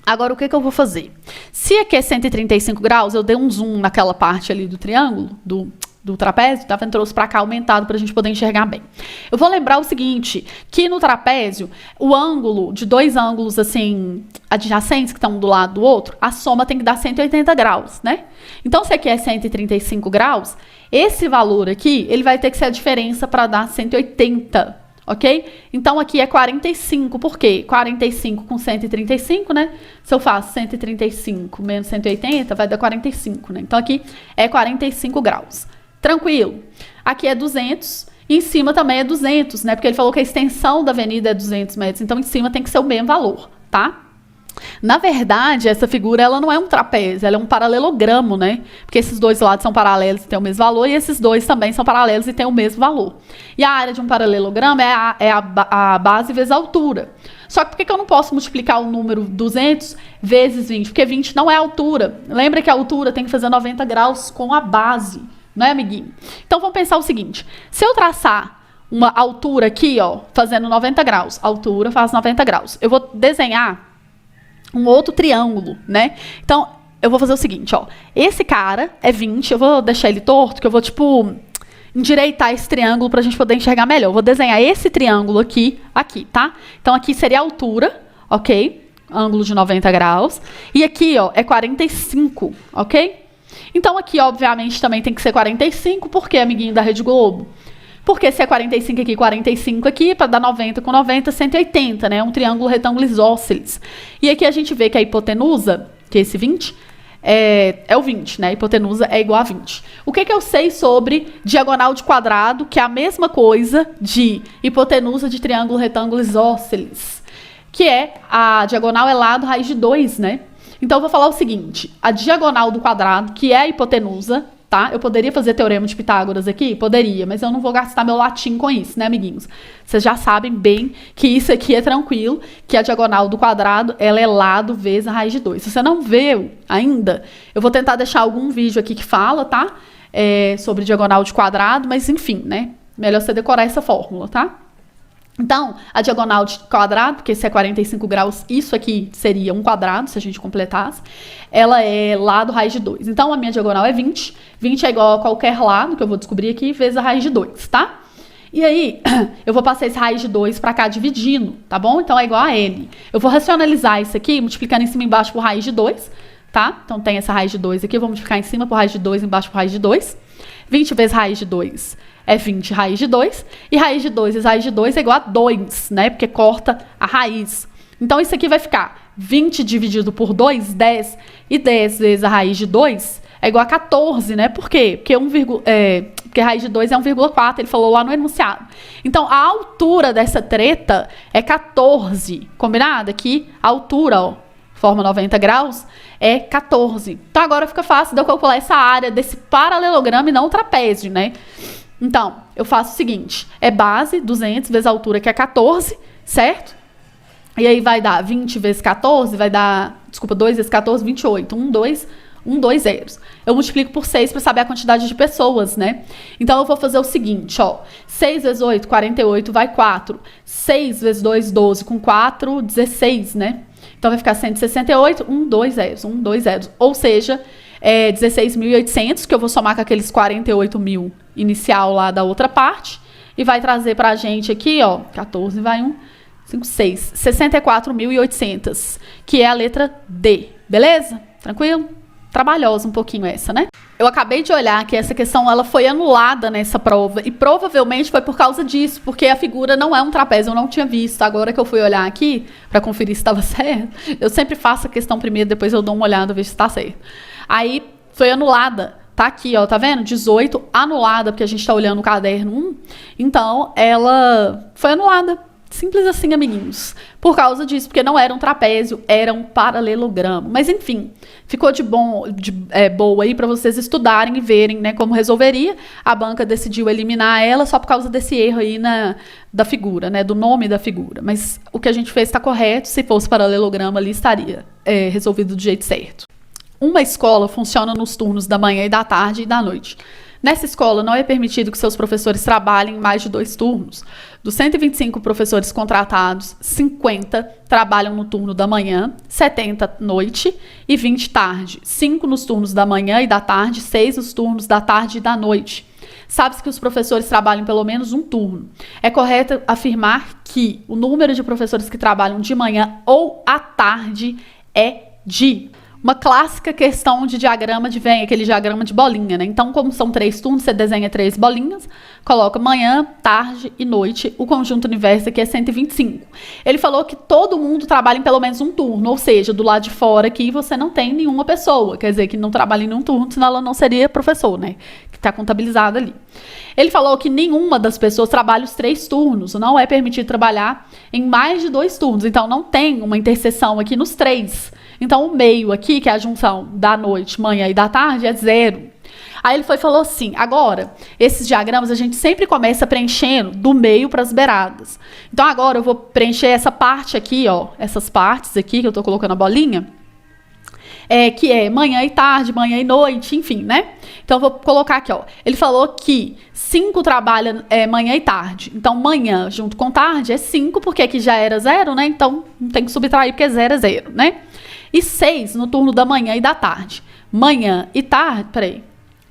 Agora, o que eu vou fazer? Se aqui é 135 graus, eu dei um zoom naquela parte ali do triângulo, do trapézio, tá? Eu trouxe para cá aumentado para a gente poder enxergar bem. Eu vou lembrar o seguinte, que no trapézio, o ângulo de dois ângulos, assim, adjacentes, que estão um do lado do outro, a soma tem que dar 180 graus, né? Então, se aqui é 135 graus, esse valor aqui, ele vai ter que ser a diferença para dar 180, ok? Então, aqui é 45. Por quê? 45 com 135, né? Se eu faço 135 menos 180, vai dar 45, né? Então, aqui é 45 graus. Tranquilo. Aqui é 200. E em cima também é 200, né? Porque ele falou que a extensão da avenida é 200 metros. Então, em cima tem que ser o mesmo valor, tá? Na verdade, essa figura ela não é um trapézio, ela é um paralelogramo, né? Porque esses dois lados são paralelos e têm o mesmo valor, e esses dois também são paralelos e têm o mesmo valor. E a área de um paralelogramo é a base vezes a altura. Só que por que eu não posso multiplicar o número 200 vezes 20? Porque 20 não é altura. Lembra que a altura tem que fazer 90 graus com a base, não é, amiguinho? Então vamos pensar o seguinte: se eu traçar uma altura aqui, ó, fazendo 90 graus, altura faz 90 graus, eu vou desenhar um outro triângulo, né? Então, eu vou fazer o seguinte, ó. Esse cara é 20, eu vou deixar ele torto, que eu vou, tipo, endireitar esse triângulo pra gente poder enxergar melhor. Eu vou desenhar esse triângulo aqui, tá? Então, aqui seria a altura, ok? Ângulo de 90 graus. E aqui, ó, é 45, ok? Então, aqui, obviamente, também tem que ser 45, por quê, amiguinho da Rede Globo? Porque se é 45 aqui, para dar 90 com 90, 180, né? Um triângulo retângulo isósceles. E aqui a gente vê que a hipotenusa, que é esse 20, é o 20, né? A hipotenusa é igual a 20. O que eu sei sobre diagonal de quadrado, que é a mesma coisa de hipotenusa de triângulo retângulo isósceles? Que é a diagonal é lado raiz de 2, né? Então eu vou falar o seguinte: a diagonal do quadrado, que é a hipotenusa, tá? Eu poderia fazer teorema de Pitágoras aqui? Poderia, mas eu não vou gastar meu latim com isso, né, amiguinhos? Vocês já sabem bem que isso aqui é tranquilo, que a diagonal do quadrado, ela é lado vezes a raiz de 2. Se você não viu ainda, eu vou tentar deixar algum vídeo aqui que fala, tá? Sobre diagonal de quadrado, mas enfim, né? Melhor você decorar essa fórmula, tá? Então, a diagonal de quadrado, porque se é 45 graus, isso aqui seria um quadrado, se a gente completasse, ela é lado raiz de 2. Então, a minha diagonal é 20. 20 é igual a qualquer lado, que eu vou descobrir aqui, vezes a raiz de 2, tá? E aí, eu vou passar esse raiz de 2 para cá dividindo, tá bom? Então, é igual a N. Eu vou racionalizar isso aqui, multiplicando em cima e embaixo por raiz de 2, tá? Então, tem essa raiz de 2 aqui, eu vou multiplicar em cima por raiz de 2, embaixo por raiz de 2. 20 vezes raiz de 2 é 20 raiz de 2. E raiz de 2 vezes raiz de 2 é igual a 2, né? Porque corta a raiz. Então, isso aqui vai ficar 20 dividido por 2, 10. E 10 vezes a raiz de 2 é igual a 14, né? Por quê? Porque raiz de 2 é 1,4, ele falou lá no enunciado. Então, a altura dessa treta é 14. Combinado? Aqui, a altura, ó, forma 90 graus, é 14. Então, agora fica fácil de eu calcular essa área desse paralelogramo e não o trapézio, né? Então, eu faço o seguinte, é base, 200 vezes a altura, que é 14, certo? E aí vai dar 20 vezes 14, vai dar, 2 vezes 14, 28. 2 zeros. Eu multiplico por 6 para saber a quantidade de pessoas, né? Então, eu vou fazer o seguinte, ó. 6 vezes 8, 48, vai 4. 6 vezes 2, 12. Com 4, 16, né? Então, vai ficar 168, 2 zeros. Ou seja, 16.800, que eu vou somar com aqueles 48.000 inicial lá da outra parte. E vai trazer pra gente aqui, ó, 14 vai 5, 6. 64.800, que é a letra D. Beleza? Tranquilo? Trabalhosa um pouquinho essa, né? Eu acabei de olhar que essa questão ela foi anulada nessa prova e provavelmente foi por causa disso, porque a figura não é um trapézio, eu não tinha visto. Agora que eu fui olhar aqui para conferir se estava certo, eu sempre faço a questão primeiro, depois eu dou uma olhada, vejo se está certo. Aí foi anulada, tá aqui, ó, tá vendo? 18 anulada, porque a gente tá olhando o caderno 1. Então, ela foi anulada. Simples assim, amiguinhos. Por causa disso, porque não era um trapézio, era um paralelogramo. Mas, enfim, ficou boa aí para vocês estudarem e verem, né, como resolveria. A banca decidiu eliminar ela só por causa desse erro aí da figura, né, do nome da figura. Mas o que a gente fez está correto. Se fosse paralelogramo ali, estaria resolvido do jeito certo. Uma escola funciona nos turnos da manhã e da tarde e da noite. Nessa escola, não é permitido que seus professores trabalhem em mais de 2 turnos. Dos 125 professores contratados, 50 trabalham no turno da manhã, 70 noite e 20 tarde. 5 nos turnos da manhã e da tarde, 6 nos turnos da tarde e da noite. Sabe-se que os professores trabalham pelo menos um turno. É correto afirmar que o número de professores que trabalham de manhã ou à tarde é de... Uma clássica questão de diagrama vem aquele diagrama de bolinha, né? Então, como são 3 turnos, você desenha 3 bolinhas, coloca manhã, tarde e noite. O conjunto universo aqui é 125. Ele falou que todo mundo trabalha em pelo menos um turno, ou seja, do lado de fora aqui você não tem nenhuma pessoa. Quer dizer, que não trabalha em um turno, senão ela não seria professor, né? está contabilizado ali. Ele falou que nenhuma das pessoas trabalha os 3 turnos, não é permitido trabalhar em mais de 2 turnos, então não tem uma interseção aqui nos 3. Então o meio aqui, que é a junção da noite, manhã e da tarde, é 0. Aí ele falou assim, agora, esses diagramas a gente sempre começa preenchendo do meio para as beiradas. Então agora eu vou preencher essa parte aqui, ó, essas partes aqui que eu tô colocando a bolinha, que é manhã e tarde, manhã e noite, enfim, né? Então eu vou colocar aqui, ó, ele falou que 5 trabalha manhã e tarde. Então manhã junto com tarde é 5, porque aqui já era 0, né? Então não tem que subtrair porque 0 é 0, né? E 6 no turno da manhã e da tarde. Manhã e tarde,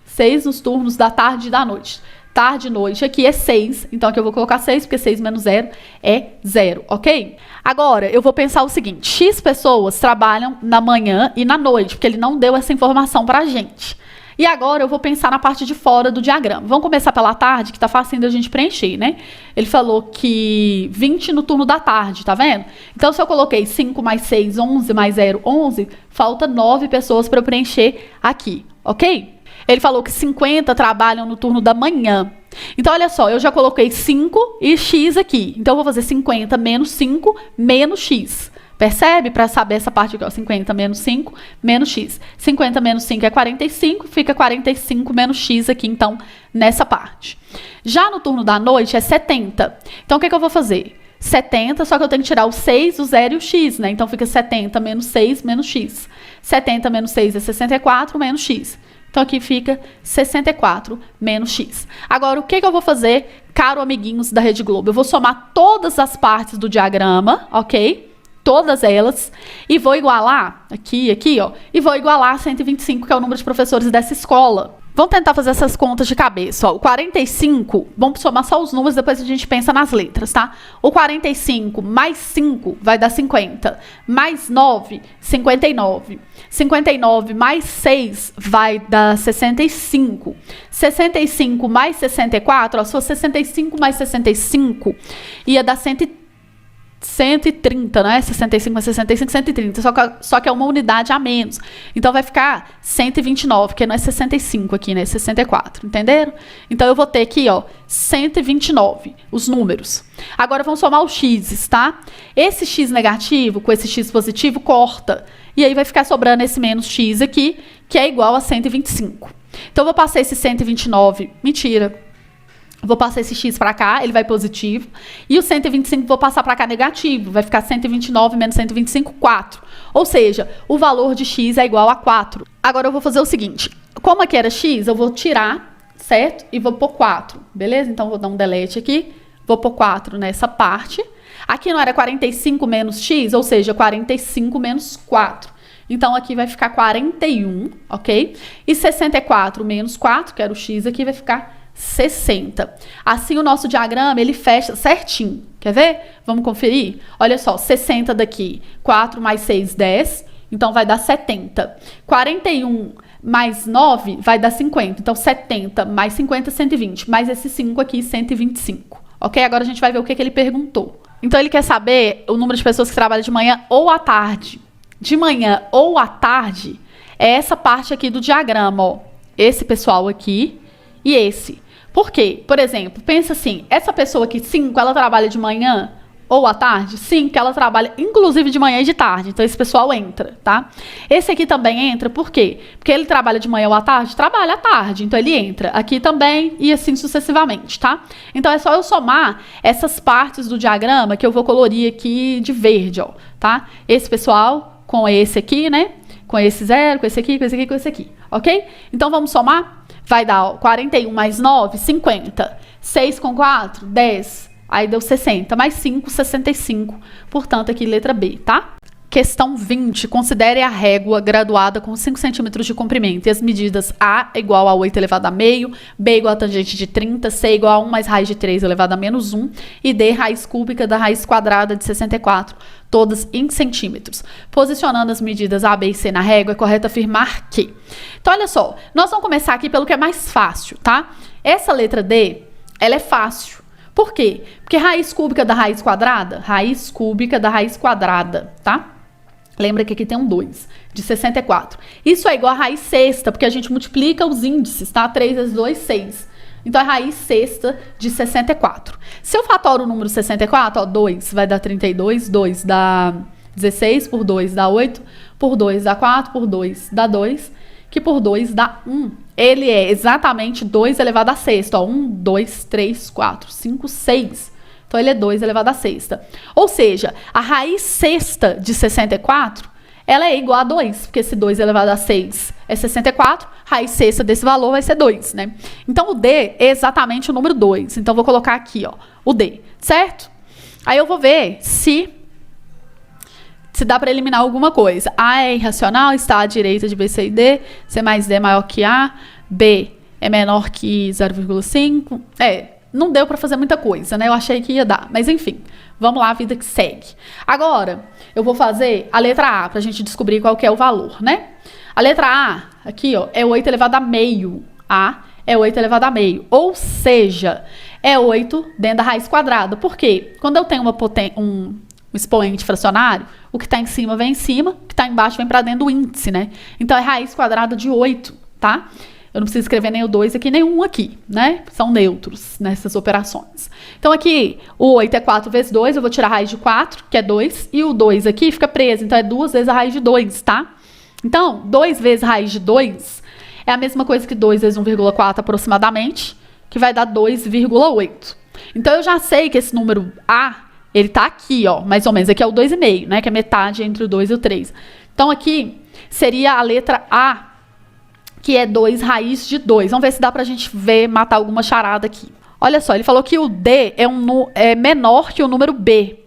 6 nos turnos da tarde e da noite. Tarde e noite aqui é 6, então aqui eu vou colocar 6, porque 6 menos 0 é 0, ok? Agora, eu vou pensar o seguinte, X pessoas trabalham na manhã e na noite, porque ele não deu essa informação pra gente. E agora eu vou pensar na parte de fora do diagrama. Vamos começar pela tarde, que tá facinho da gente preencher, né? Ele falou que 20 no turno da tarde, tá vendo? Então, se eu coloquei 5 mais 6, 11 mais 0, 11, falta 9 pessoas para eu preencher aqui, ok? Ele falou que 50 trabalham no turno da manhã. Então, olha só, eu já coloquei 5 e X aqui. Então, eu vou fazer 50 menos 5 menos X. Percebe? Para saber essa parte aqui, ó, 50 menos 5 menos X. 50 menos 5 é 45, fica 45 menos X aqui, então, nessa parte. Já no turno da noite é 70. Então, o que eu vou fazer? 70, só que eu tenho que tirar o 6, o 0 e o X, né? Então, fica 70 menos 6 menos X. 70 menos 6 é 64 menos X. Então, aqui fica 64 menos X. Agora, o que eu vou fazer, caro amiguinhos da Rede Globo? Eu vou somar todas as partes do diagrama, ok? Todas elas. E vou igualar, aqui, ó. E vou igualar 125, que é o número de professores dessa escola. Vamos tentar fazer essas contas de cabeça, ó. O 45, vamos somar só os números, depois a gente pensa nas letras, tá? O 45 mais 5 vai dar 50. Mais 9, 59. 59 mais 6 vai dar 65. 65 mais 64, ó, se for 65 mais 65, ia dar 130, né? 65 mais 65, 130. Só que é uma unidade a menos. Então, vai ficar 129, porque não é 65 aqui, né? 64, entenderam? Então, eu vou ter aqui, ó, 129, os números. Agora, vamos somar os x's, tá? Esse x negativo com esse x positivo corta. E aí, vai ficar sobrando esse menos x aqui, que é igual a 125. Então, eu vou passar esse 129... Mentira. Vou passar esse x para cá, ele vai positivo. E o 125 vou passar para cá negativo. Vai ficar 129 menos 125, 4. Ou seja, o valor de x é igual a 4. Agora eu vou fazer o seguinte. Como aqui era x, eu vou tirar, certo? E vou pôr 4, beleza? Então, vou dar um delete aqui. Vou pôr 4 nessa parte. Aqui não era 45 menos x, ou seja, 45 menos 4. Então, aqui vai ficar 41, ok? E 64 menos 4, que era o x aqui, vai ficar 60. Assim, o nosso diagrama, ele fecha certinho. Quer ver? Vamos conferir? Olha só, 60 daqui, 4 mais 6, 10. Então, vai dar 70. 41 mais 9 vai dar 50. Então, 70 mais 50, 120. Mais esse 5 aqui, 125. Ok? Agora, a gente vai ver o que ele perguntou. Então, ele quer saber o número de pessoas que trabalham de manhã ou à tarde. De manhã ou à tarde é essa parte aqui do diagrama, ó. Esse pessoal aqui e esse. Por quê? Por exemplo, pensa assim, essa pessoa aqui, 5, ela trabalha de manhã ou à tarde? Sim, que ela trabalha inclusive de manhã e de tarde. Então, esse pessoal entra, tá? Esse aqui também entra, por quê? Porque ele trabalha de manhã ou à tarde? Trabalha à tarde, então ele entra aqui também e assim sucessivamente, tá? Então, é só eu somar essas partes do diagrama que eu vou colorir aqui de verde, ó, tá? Esse pessoal com esse aqui, né? Com esse 0, com esse aqui, com esse aqui, com esse aqui, ok? Então, vamos somar? Vai dar, ó, 41 mais 9, 50. 6 com 4, 10. Aí deu 60. Mais 5, 65. Portanto, aqui letra B, tá? Questão 20. Considere a régua graduada com 5 centímetros de comprimento e as medidas A igual a 8 elevado a meio, B igual a tangente de 30, C igual a 1 mais raiz de 3 elevado a menos 1 e D raiz cúbica da raiz quadrada de 64, todas em centímetros. Posicionando as medidas A, B e C na régua, é correto afirmar que... Então, olha só, nós vamos começar aqui pelo que é mais fácil, tá? Essa letra D, ela é fácil. Por quê? Porque raiz cúbica da raiz quadrada, tá? Lembra que aqui tem um 2, de 64. Isso é igual a raiz sexta, porque a gente multiplica os índices, tá? 3 vezes 2, 6. Então, é raiz sexta de 64. Se eu fatoro o número 64, ó, 2 vai dar 32, 2 dá 16, por 2 dá 8, por 2 dá 4, por 2 dá 2, que por 2 dá 1. Ele é exatamente 2 elevado a sexta, ó. 1, 2, 3, 4, 5, 6. Então, ele é 2 elevado a sexta. Ou seja, a raiz sexta de 64, ela é igual a 2, porque se 2 elevado a 6 é 64, raiz sexta desse valor vai ser 2, né? Então, o D é exatamente o número 2. Então, vou colocar aqui, ó, o D, certo? Aí, eu vou ver se dá para eliminar alguma coisa. A é irracional, está à direita de B, C e D. C mais D é maior que A. B é menor que 0,5. Não deu para fazer muita coisa, né? Eu achei que ia dar, mas enfim, vamos lá, a vida que segue. Agora, eu vou fazer a letra A, pra gente descobrir qual que é o valor, né? A letra A, aqui, ó, é 8 elevado a meio. A é 8 elevado a meio, ou seja, é 8 dentro da raiz quadrada. Por quê? Quando eu tenho um expoente fracionário, o que está em cima vem em cima, o que está embaixo vem para dentro do índice, né? Então, é raiz quadrada de 8, tá? Eu não preciso escrever nem o 2 aqui, nem o 1 aqui, né? São neutros nessas operações. Então, aqui, o 8 é 4 vezes 2, eu vou tirar a raiz de 4, que é 2, e o 2 aqui fica preso, então é 2 vezes a raiz de 2, tá? Então, 2 vezes a raiz de 2 é a mesma coisa que 2 vezes 1,4 aproximadamente, que vai dar 2,8. Então, eu já sei que esse número A, ele tá aqui, ó, mais ou menos. Aqui é o 2,5, né? Que é metade entre o 2 e o 3. Então, aqui seria a letra A, que é 2 raiz de 2. Vamos ver se dá pra gente matar alguma charada aqui. Olha só, ele falou que o D é menor que o número B.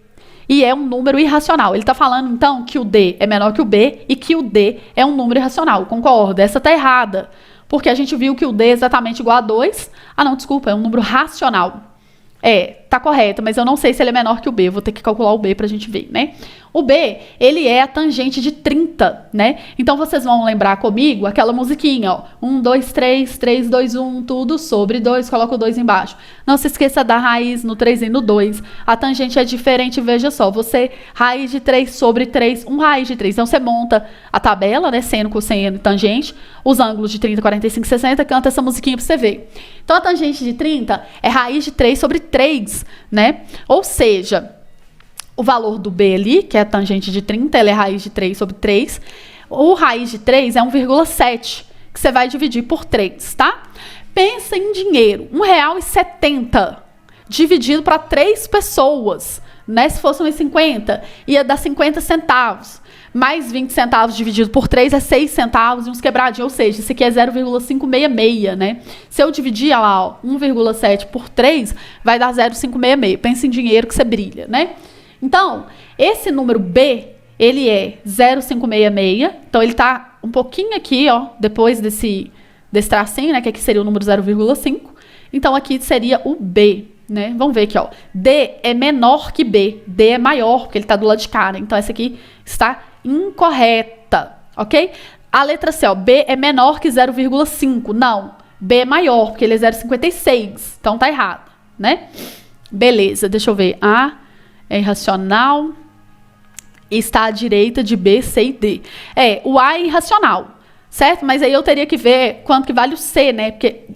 E é um número irracional. Ele tá falando, então, que o D é menor que o B e que o D é um número irracional. Concordo, essa tá errada. Porque a gente viu que o D é exatamente igual a 2. Ah, não, desculpa, é um número racional. Tá correto, mas eu não sei se ele é menor que o B. Eu vou ter que calcular o B pra gente ver, né? O B, ele é a tangente de 30, né? Então, vocês vão lembrar comigo aquela musiquinha, ó. 1, 2, 3, 3, 2, 1, tudo sobre 2, coloca o 2 embaixo. Não se esqueça da raiz no 3 e no 2. A tangente é diferente, veja só. Você, raiz de 3 sobre 3, 1 raiz de 3. Então, você monta a tabela, né? Seno, cosseno e tangente. Os ângulos de 30, 45 e 60. Canta essa musiquinha pra você ver. Então, a tangente de 30 é raiz de 3 sobre 3, né? Ou seja, o valor do B ali, que é a tangente de 30, ela é raiz de 3 sobre 3. O raiz de 3 é 1,7, que você vai dividir por 3, tá? Pensa em dinheiro, R$1,70 dividido para 3 pessoas, né? Se fosse 1,50, ia dar 50 centavos. Mais 20 centavos dividido por 3 é 6 centavos e uns quebradinhos, ou seja, isso aqui é 0,566, né? Se eu dividir lá, ó, 1,7 por 3, vai dar 0,566. Pensa em dinheiro que você brilha, né? Então, esse número B, ele é 0,566. Então, ele tá um pouquinho aqui, ó, depois desse tracinho, né? Que aqui seria o número 0,5. Então, aqui seria o B, né? Vamos ver aqui, ó. D é menor que B. D é maior, porque ele tá do lado de cá, né? Então, essa aqui está incorreta, ok? A letra C, ó. B é menor que 0,5. Não. B é maior, porque ele é 0,56. Então, tá errado, né? Beleza, deixa eu ver. A é irracional. Está à direita de B, C e D. O A é irracional, certo? Mas aí eu teria que ver quanto que vale o C, né? Porque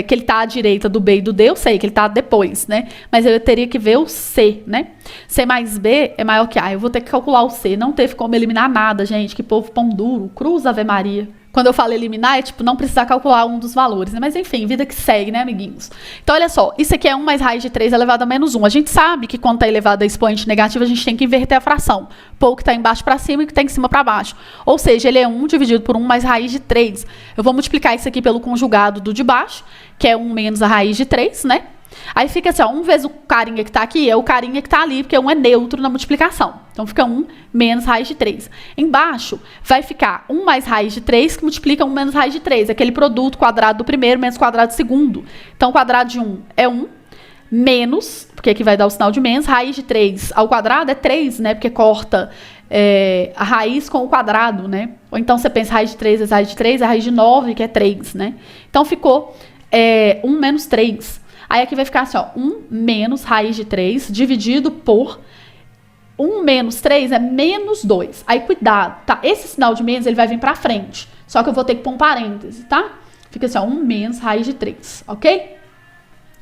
que ele está à direita do B e do D, eu sei que ele está depois, né? Mas eu teria que ver o C, né? C mais B é maior que A. Eu vou ter que calcular o C. Não teve como eliminar nada, gente. Que povo pão duro. Cruz Ave Maria. Quando eu falo eliminar, é tipo não precisar calcular um dos valores, né? Mas enfim, vida que segue, né, amiguinhos? Então, olha só, isso aqui é 1 mais raiz de 3 elevado a menos 1. A gente sabe que quando está elevado a expoente negativo, a gente tem que inverter a fração. Pôr o que está embaixo para cima e o que está em cima para baixo. Ou seja, ele é 1 dividido por 1 mais raiz de 3. Eu vou multiplicar isso aqui pelo conjugado do de baixo, que é 1 menos a raiz de 3, né? Aí fica assim, ó, 1 vezes o carinha que tá aqui é o carinha que tá ali, porque 1 é neutro na multiplicação. Então, fica 1 menos raiz de 3. Embaixo, vai ficar 1 mais raiz de 3, que multiplica 1 menos raiz de 3. Aquele produto quadrado do primeiro menos quadrado do segundo. Então, o quadrado de 1 é 1, menos, porque aqui vai dar o sinal de menos, raiz de 3 ao quadrado é 3, né? Porque corta a raiz com o quadrado, né? Ou então, você pensa raiz de 3 vezes raiz de 3, é raiz de 9, que é 3, né? Então, ficou 1 menos 3. Aí aqui vai ficar assim, ó, 1 menos raiz de 3 dividido por 1 menos 3 é menos 2. Aí, cuidado, tá? Esse sinal de menos, ele vai vir pra frente. Só que eu vou ter que pôr um parêntese, tá? Fica assim, ó, 1 menos raiz de 3, ok?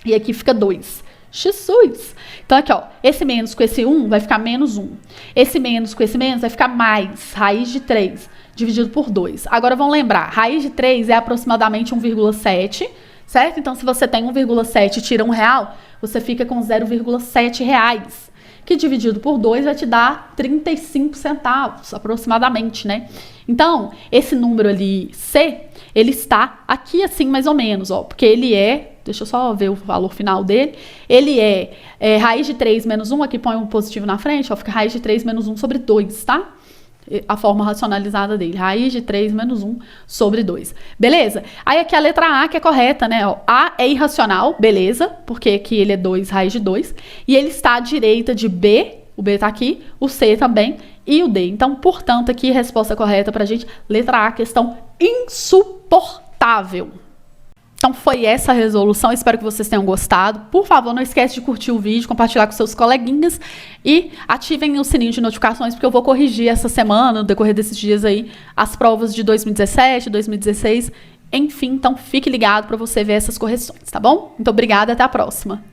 E aqui fica 2. Jesus! Então, aqui, ó, esse menos com esse 1 vai ficar menos 1. Esse menos com esse menos vai ficar mais raiz de 3, dividido por 2. Agora, vamos lembrar, raiz de 3 é aproximadamente 1,7, certo? Então, se você tem 1,7 e tira R$1, você fica com 0,7 reais, que dividido por 2 vai te dar 35 centavos, aproximadamente, né? Então, esse número ali, C, ele está aqui assim, mais ou menos, ó, porque ele é, deixa eu só ver o valor final dele, ele é raiz de 3 menos 1, aqui põe um positivo na frente, ó, fica raiz de 3 menos 1 sobre 2, tá? A forma racionalizada dele, raiz de 3 menos 1 sobre 2. Beleza? Aí aqui a letra A que é correta, né? Ó, A é irracional, beleza, porque aqui ele é 2, raiz de 2. E ele está à direita de B, o B tá aqui, o C também e o D. Então, portanto, aqui resposta correta pra gente, letra A, questão insuportável. Então foi essa a resolução, espero que vocês tenham gostado. Por favor, não esquece de curtir o vídeo, compartilhar com seus coleguinhas e ativem o sininho de notificações, porque eu vou corrigir essa semana, no decorrer desses dias aí, as provas de 2017, 2016, enfim, então fique ligado para você ver essas correções, tá bom? Muito obrigada, até a próxima.